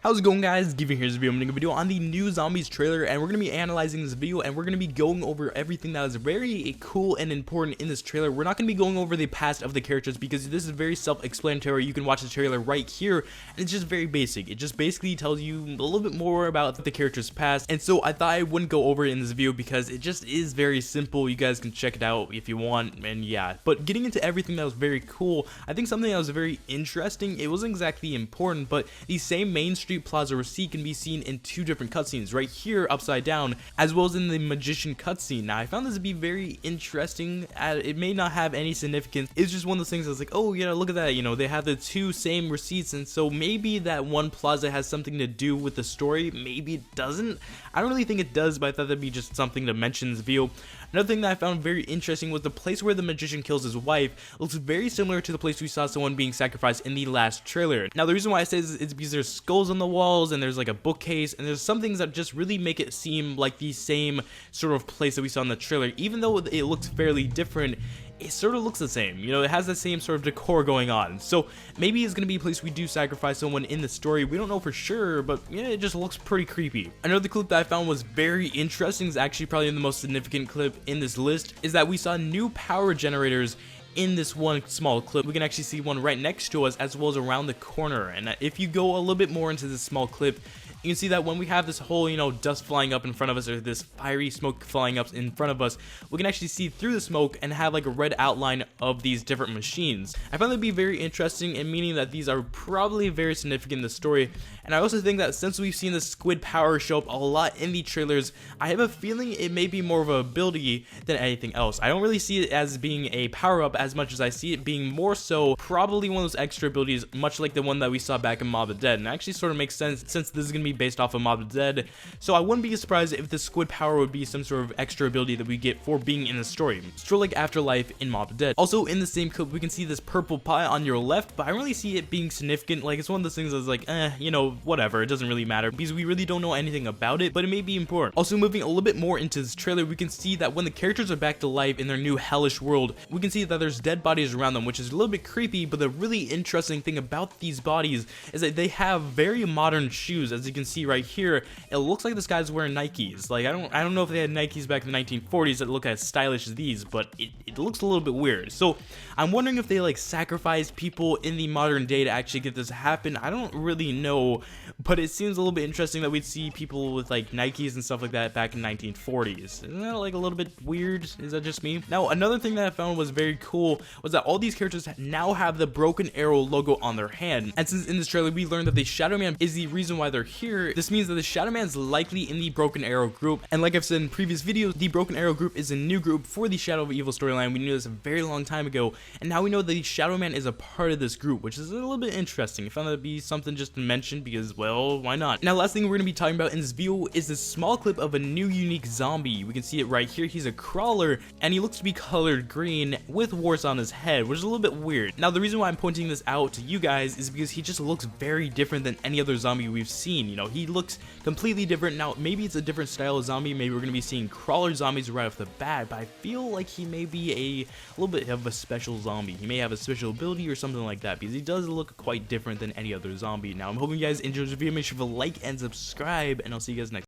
How's it going, guys? Giving here's a video. I'm making a video on the new Zombies trailer, and we're going to be analyzing this video, and we're going to be going over everything that is very cool and important in this trailer. We're not going to be going over the past of the characters because this is very self-explanatory. You can watch the trailer right here, and it's just very basic. It just basically tells you a little bit more about the character's past, and so I thought I wouldn't go over it in this video because it just is very simple. You guys can check it out if you want, and yeah. But getting into everything that was very cool, I think something that was very interesting, it wasn't exactly important, but the same Main Street Plaza receipt can be seen in two different cutscenes, right here upside down, as well as in the magician cutscene. Now I found this to be very interesting. It may not have any significance. It's just one of those things that's like, oh yeah, look at that, you know, they have the two same receipts, and so maybe that one plaza has something to do with the story. Maybe it doesn't. I don't really think it does, but I thought that'd be just something to mention in this video. Another thing that I found very interesting was the place where the magician kills his wife looks very similar to the place we saw someone being sacrificed in the last trailer. Now the reason why I say this is because there's skulls on the walls, and there's like a bookcase, and there's some things that just really make it seem like the same sort of place that we saw in the trailer. Even though it looks fairly different, it sort of looks the same, you know, it has the same sort of decor going on. So maybe it's gonna be a place we do sacrifice someone in the story. We don't know for sure, but yeah, it just looks pretty creepy. Another clip that I found was very interesting, is actually probably the most significant clip in this list, is that we saw new power generators in this one small clip. We can actually see one right next to us as well as around the corner, and if you go a little bit more into this small clip, you can see that when we have this whole, you know, dust flying up in front of us, or this fiery smoke flying up in front of us, we can actually see through the smoke and have like a red outline of these different machines. I found that to be very interesting, and meaning that these are probably very significant in the story. And I also think that since we've seen the squid power show up a lot in the trailers, I have a feeling it may be more of an ability than anything else. I don't really see it as being a power-up as much as I see it being more so probably one of those extra abilities, much like the one that we saw back in Mob of the Dead. And it actually sort of makes sense since this is going to be based off of Mob of the Dead, so I wouldn't be surprised if the squid power would be some sort of extra ability that we get for being in the story, sort of like Afterlife in Mob of the Dead. Also in the same clip, we can see this purple pie on your left, but I don't really see it being significant. Like, it's one of those things that's like, you know, whatever, it doesn't really matter because we really don't know anything about it, but it may be important. Also, moving a little bit more into this trailer, we can see that when the characters are back to life in their new hellish world, we can see that there's dead bodies around them, which is a little bit creepy. But the really interesting thing about these bodies is that they have very modern shoes. As you can see right here, it looks like this guy's wearing Nikes. Like, I don't know if they had Nikes back in the 1940s that look as stylish as these, but it looks a little bit weird. So I'm wondering if they like sacrificed people in the modern day to actually get this to happen. I don't really know, but it seems a little bit interesting that we'd see people with like Nikes and stuff like that back in 1940s. Isn't that like a little bit weird? Is that just me? Now another thing that I found was very cool was that all these characters now have the Broken Arrow logo on their hand, and since in this trailer we learned that the Shadow Man is the reason why they're here, this means that the Shadow Man's likely in the Broken Arrow group. And like I've said in previous videos, the Broken Arrow group is a new group for the Shadow of Evil storyline. We knew this a very long time ago, and now we know that the Shadow Man is a part of this group, which is a little bit interesting. I found that to be something just to mention because, well, why not? Now last thing we're going to be talking about in this video is this small clip of a new unique zombie. We can see it right here. He's a crawler, and he looks to be colored green with warts on his head, which is a little bit weird. Now the reason why I'm pointing this out to you guys is because he just looks very different than any other zombie we've seen. You know, he looks completely different. Now maybe it's a different style of zombie, maybe we're going to be seeing crawler zombies right off the bat, but I feel like he may be a little bit of a special zombie. He may have a special ability or something like that, because he does look quite different than any other zombie. Now I'm hoping you guys enjoyed this video. Make sure to like and subscribe, and I'll see you guys next time.